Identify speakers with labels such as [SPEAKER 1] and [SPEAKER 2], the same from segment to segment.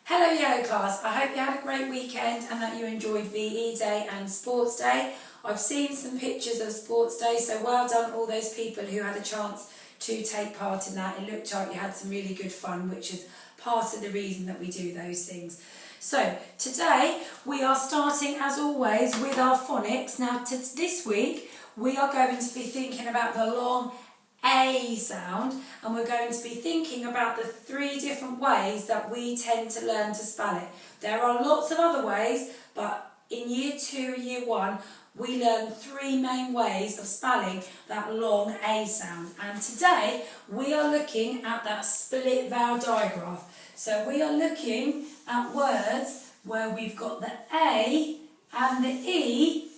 [SPEAKER 1] Hello Yellow Class, I hope you had a great weekend and that you enjoyed VE Day and Sports Day. I've seen some pictures of Sports Day, so well done all those people who had a chance to take part in that. It looked like you had some really good fun, which is part of the reason that we do those things. So today we are starting as always with our phonics. Now this week we are going to be thinking about the long A sound, and we're going to be thinking about the 3 different ways that we tend to learn to spell it. There are lots of other ways, but in year 2, year 1, we learn 3 main ways of spelling that long A sound. And today we are looking at that split vowel digraph. So we are looking at words where we've got the A and the E,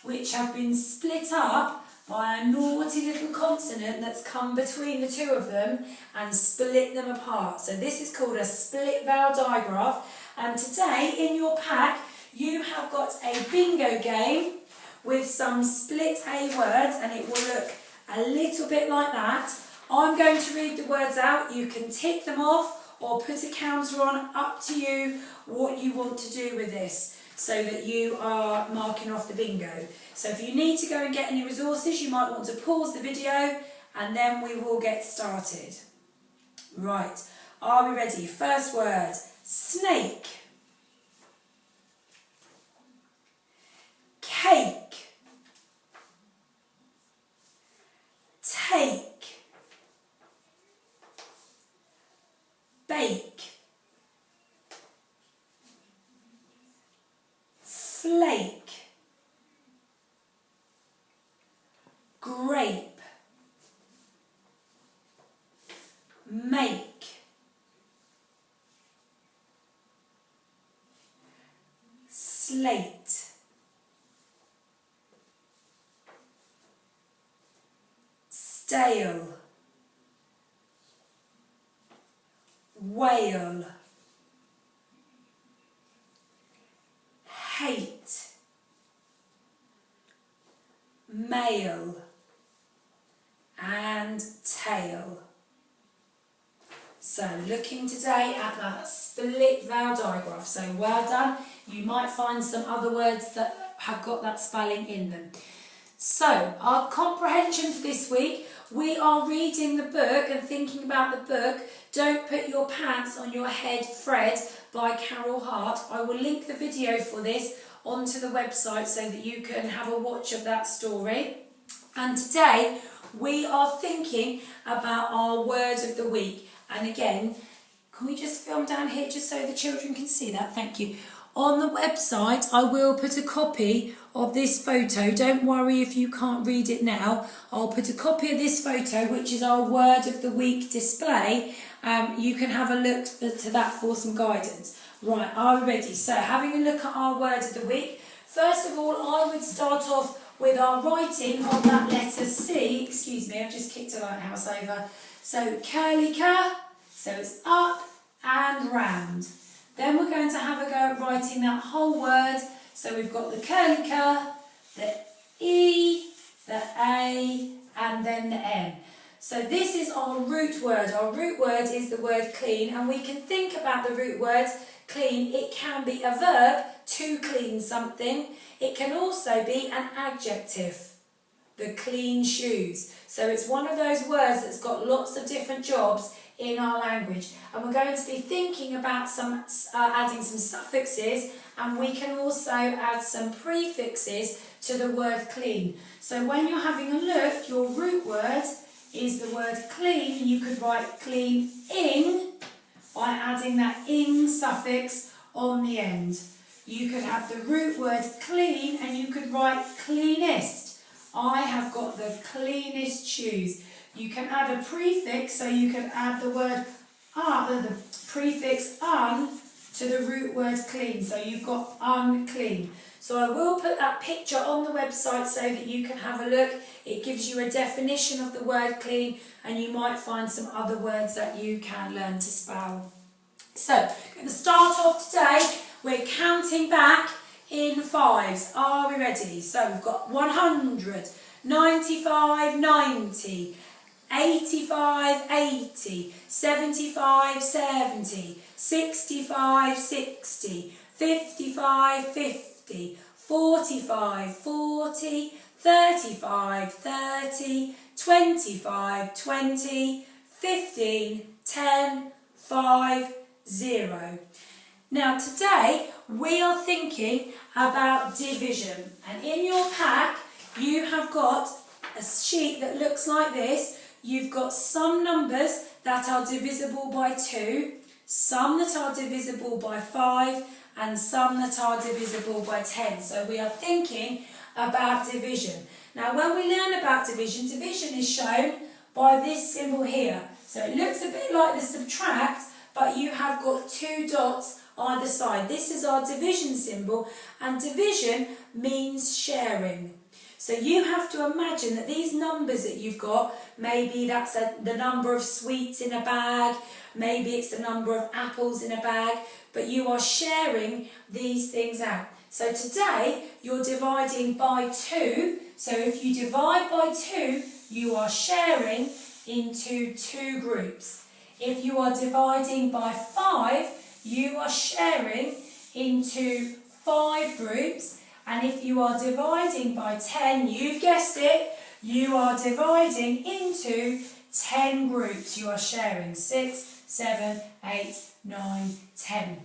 [SPEAKER 1] which have been split up by a naughty little consonant that's come between the 2 of them and split them apart. So this is called a split vowel digraph. And today in your pack you have got a bingo game with some split A words, and it will look a little bit like that. I'm going to read the words out. You can tick them off or put a counter on, up to you what you want to do with this, so that you are marking off the bingo. So if you need to go and get any resources, you might want to pause the video and then we will get started. Right, are we ready? First word, snake. Cake. Take. Bake. Flake. Grape. Make. Slate. Stale. Whale. Hate. Male. And tail. So looking today at that split vowel digraph. So well done. You might find some other words that have got that spelling in them. So our comprehension for this week, we are reading the book and thinking about the book Don't Put Your Pants on Your Head, Fred by Carol Hart. I will link the video for this onto the website so that you can have a watch of that story. And today we are thinking about our word of the week. And again, can we just film down here just so the children can see that? Thank you. On the website, I will put a copy of this photo. Don't worry if you can't read it now. I'll put a copy of this photo, which is our word of the week display. You can have a look to that for some guidance. Right, are we ready? So having a look at our word of the week. First of all, I would start off with our writing on that letter C. Excuse me, I've just kicked a lighthouse over. So curly-cur, so it's up and round. Then we're going to have a go at writing that whole word. So we've got the curly-cur, the E, the A, and then the N. So this is our root word. Our root word is the word clean, and we can think about the root word clean. It can be a verb, to clean something. It can also be an adjective, the clean shoes. So it's one of those words that's got lots of different jobs in our language. And we're going to be thinking about adding some suffixes, and we can also add some prefixes to the word clean. So when you're having a look, your root word is the word clean, and you could write clean-ing by adding that ing suffix on the end. You could have the root word clean and you could write cleanest. I have got the cleanest shoes. You can add a prefix, so you can add the word the prefix un to the root word clean. So you've got unclean. So I will put that picture on the website so that you can have a look. It gives you a definition of the word clean, and you might find some other words that you can learn to spell. So I'm going to start off today. We're counting back in 5s. Are we ready? So we've got 100, 95, 90, 85, 80, 75, 70, 65, 60, 55, 50, 45, 40, 35, 30, 25, 20, 15, 10, 5, 0. Now today we are thinking about division, and in your pack you have got a sheet that looks like this. You've got some numbers that are divisible by 2, some that are divisible by 5, and some that are divisible by 10. So we are thinking about division. Now when we learn about division, division is shown by this symbol here. So it looks a bit like the subtract, but you have got 2 dots either side. This is our division symbol, and division means sharing. So you have to imagine that these numbers that you've got, maybe that's the number of sweets in a bag, maybe it's the number of apples in a bag, but you are sharing these things out. So today you're dividing by 2. So if you divide by 2, you are sharing into 2 groups. If you are dividing by 5, you are sharing into 5 groups. And if you are dividing by 10, you've guessed it, you are dividing into 10 groups. You are sharing 6, 7, 8, 9, 10.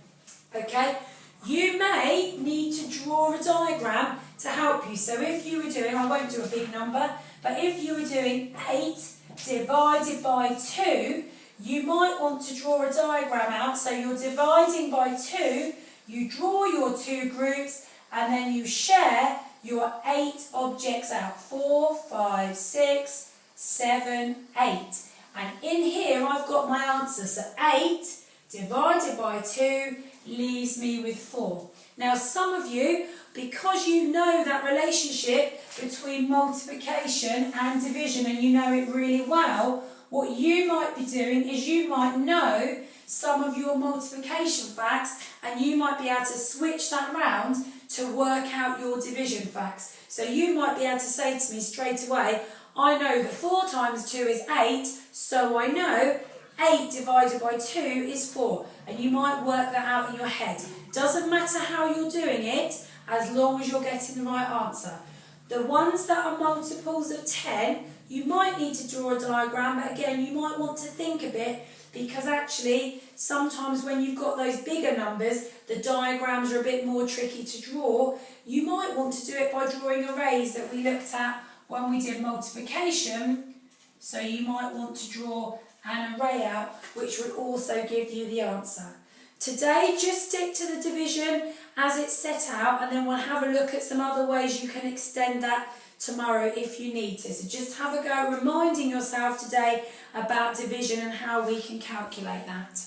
[SPEAKER 1] Okay? You may need to draw a diagram to help you. So if you were doing, I won't do a big number, but if you were doing 8 divided by 2, you might want to draw a diagram out. So you're dividing by 2, you draw your 2 groups, and then you share your 8 objects out. 4, 5, 6, 7, 8. And in here I've got my answer. So 8 divided by 2 leaves me with 4. Now some of you, because you know that relationship between multiplication and division and you know it really well, what you might be doing is you might know some of your multiplication facts and you might be able to switch that round to work out your division facts. So you might be able to say to me straight away, I know that 4 times 2 is 8, so I know 8 divided by 2 is 4. And you might work that out in your head. Doesn't matter how you're doing it, as long as you're getting the right answer. The ones that are multiples of 10, you might need to draw a diagram, but again, you might want to think a bit, because actually, sometimes when you've got those bigger numbers, the diagrams are a bit more tricky to draw. You might want to do it by drawing arrays that we looked at when we did multiplication. So you might want to draw an array out, which would also give you the answer. Today, just stick to the division as it's set out, and then we'll have a look at some other ways you can extend that tomorrow if you need to. So just have a go reminding yourself today about division and how we can calculate that.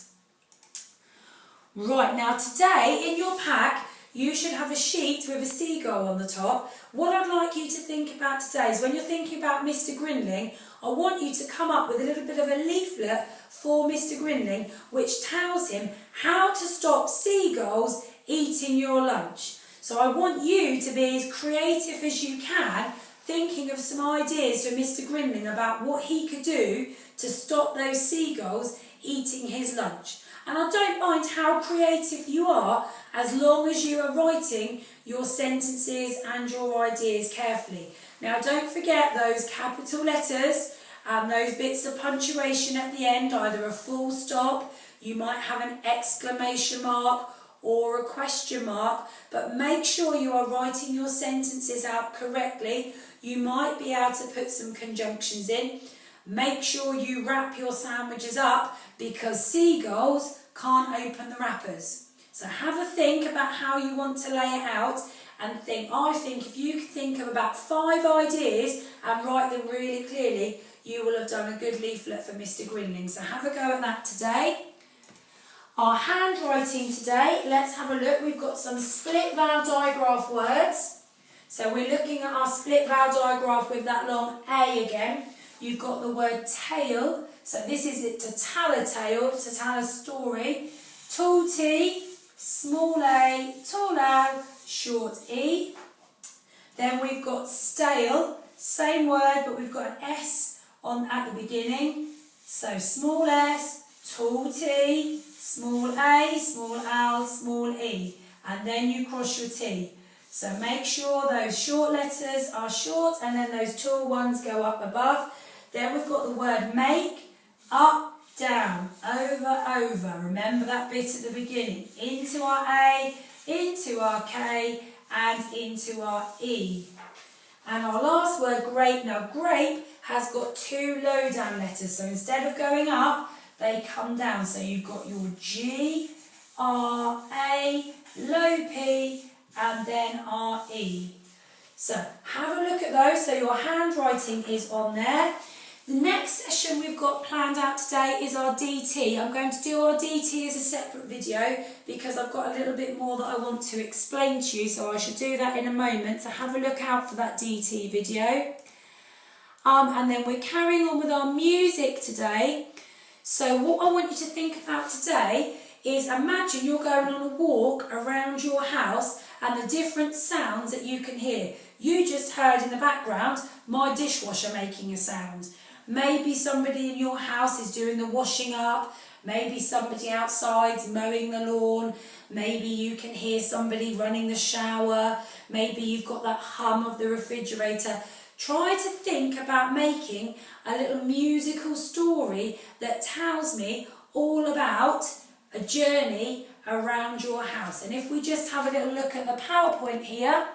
[SPEAKER 1] Right, now today in your pack you should have a sheet with a seagull on the top. What I'd like you to think about today is when you're thinking about Mr. Grinling, I want you to come up with a little bit of a leaflet for Mr. Grinling which tells him how to stop seagulls eating your lunch. So I want you to be as creative as you can, thinking of some ideas for Mr. Grinling about what he could do to stop those seagulls eating his lunch. And I don't mind how creative you are, as long as you are writing your sentences and your ideas carefully. Now don't forget those capital letters and those bits of punctuation at the end, either a full stop, you might have an exclamation mark or a question mark, but make sure you are writing your sentences out correctly. You might be able to put some conjunctions in. Make sure you wrap your sandwiches up, because seagulls can't open the wrappers. So have a think about how you want to lay it out, and I think if you could think of about 5 ideas and write them really clearly, you will have done a good leaflet for Mr. Grinling. So have a go at that today. Our handwriting today, let's have a look. We've got some split vowel digraph words. So we're looking at our split vowel digraph with that long A again. You've got the word tale. So this is it, to tell a tale, to tell a story. Tall T, small a, tall L, short E. Then we've got stale, same word, but we've got an S at the beginning. So small s, tall T, small a, small l, small e, and then you cross your T. So make sure those short letters are short and then those tall ones go up above. Then we've got the word make, up, down, over, over. Remember that bit at the beginning. Into our A, into our K, and into our E. And our last word, grape. Now grape has got two low down letters. So instead of going up, they come down. So you've got your G, R, A, low P, and then R, E. So have a look at those. So your handwriting is on there. The next session we've got planned out today is our DT. I'm going to do our DT as a separate video because I've got a little bit more that I want to explain to you, so I should do that in a moment. So have a look out for that DT video. And then we're carrying on with our music today. So what I want you to think about today is imagine you're going on a walk around your house and the different sounds that you can hear. You just heard in the background my dishwasher making a sound. Maybe somebody in your house is doing the washing up, maybe somebody outside's mowing the lawn, maybe you can hear somebody running the shower, maybe you've got that hum of the refrigerator. Try to think about making a little musical story that tells me all about a journey around your house. And if we just have a little look at the PowerPoint here,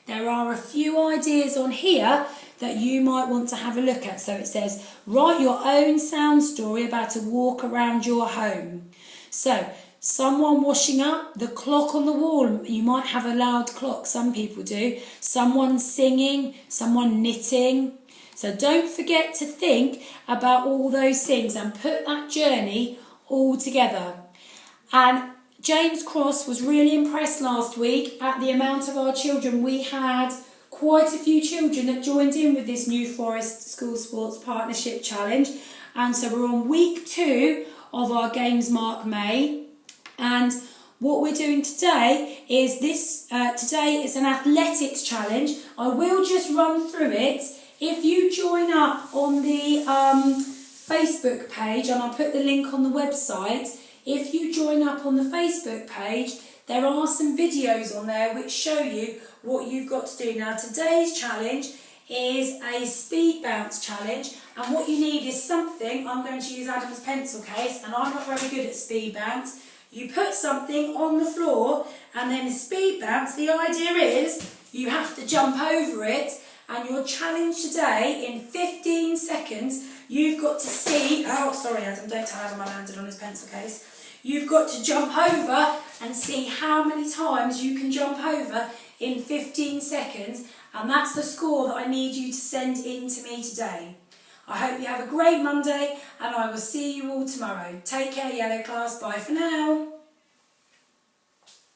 [SPEAKER 1] there are a few ideas on here that you might want to have a look at. So it says, write your own sound story about a walk around your home. So, someone washing up, the clock on the wall, you might have a loud clock, some people do. Someone singing, someone knitting. So don't forget to think about all those things and put that journey all together. And James Cross was really impressed last week at the amount of our children. We had quite a few children that joined in with this New Forest School Sports Partnership Challenge. And so we're on week 2 of our Games Mark May. And what we're doing today is today is an athletics challenge. I will just run through it. If you join up on the Facebook page, and I'll put the link on the website, if you join up on the Facebook page, there are some videos on there which show you what you've got to do. Now today's challenge is a speed bounce challenge, and what you need is something. I'm going to use Adam's pencil case, and I'm not very good at speed bounce. You put something on the floor and then speed bounce. The idea is you have to jump over it, and your challenge today, in 15 seconds, you've got to see, oh sorry Adam, don't tell Adam I landed on his pencil case. You've got to jump over and see how many times you can jump over in 15 seconds, and that's the score that I need you to send in to me today. I hope you have a great Monday, and I will see you all tomorrow. Take care, Yellow Class. Bye for now.